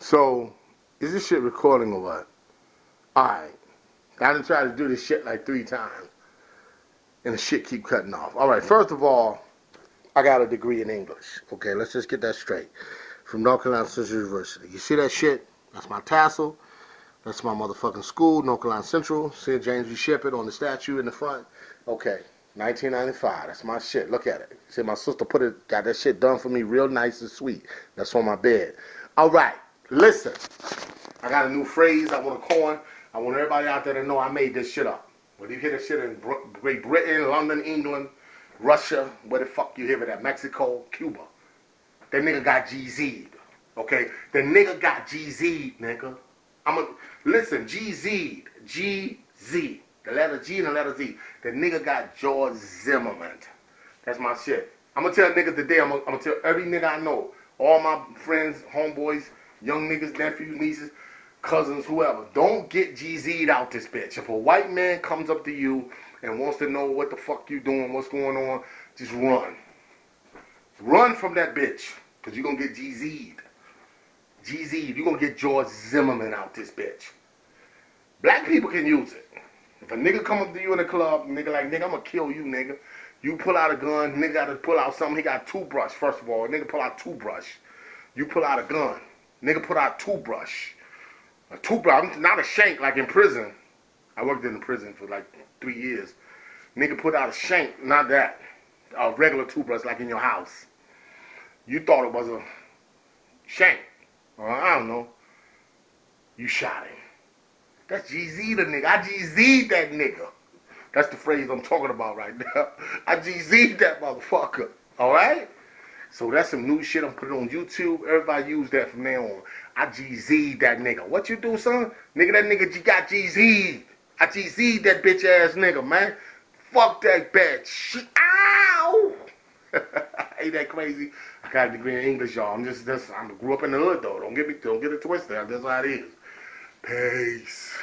So, is this shit recording or what? Alright. I done tried to do this shit like 3 times. And the shit keep cutting off. Alright, first of all, I got a degree in English. Okay, let's just get that straight. From North Carolina Central University. You see that shit? That's my tassel. That's my motherfucking school, North Carolina Central. St. James V. Shepherd on the statue in the front. Okay, 1995. That's my shit. Look at it. See, my sister got that shit done for me real nice and sweet. That's on my bed. Alright, listen. I got a new phrase I want to coin. I want everybody out there to know I made this shit up. Whether you hear this shit in Great Britain, London, England, Russia, where the fuck you hear it at, Mexico, Cuba. That nigga got G-Z'd. Okay? The nigga got G-Z'd, nigga. Listen, G-Z'd. G-Z. The letter G and the letter Z. The nigga got George Zimmerman. That's my shit. I'm gonna tell niggas today, I'm gonna tell every nigga I know, all my friends, homeboys, young niggas, nephews, nieces, cousins, whoever, don't get G-Z'd out this bitch. If a white man comes up to you and wants to know what the fuck you doing, what's going on, just run. Run from that bitch, because you're going to get G-Z'd. G-Z'd, you're going to get George Zimmerman out this bitch. Black people can use it. If a nigga come up to you in the club, nigga like, nigga, I'm going to kill you, nigga. You pull out a gun, nigga got to pull out something. He got a toothbrush, first of all. Nigga pull out a toothbrush. You pull out a gun. Nigga pull out a toothbrush. A toothbrush, not a shank like in prison. I worked in the prison for like 3 years. Nigga put out a shank, not that. A regular toothbrush like in your house. You thought it was a shank. Or I don't know. You shot him. That's G-Z the nigga. I G-Z'd that nigga. That's the phrase I'm talking about right now. I G-Z'd that motherfucker. Alright? So that's some new shit. I'm putting on YouTube. Everybody use that from now on. I G-Z'd that nigga. What you do, son? Nigga, that nigga got G-Z'd. I G-Z'd that bitch ass nigga, man. Fuck that bitch. Ow! Ain't that crazy? I got a degree in English, y'all. I grew up in the hood, though. Don't get it twisted. That's how it is. Peace.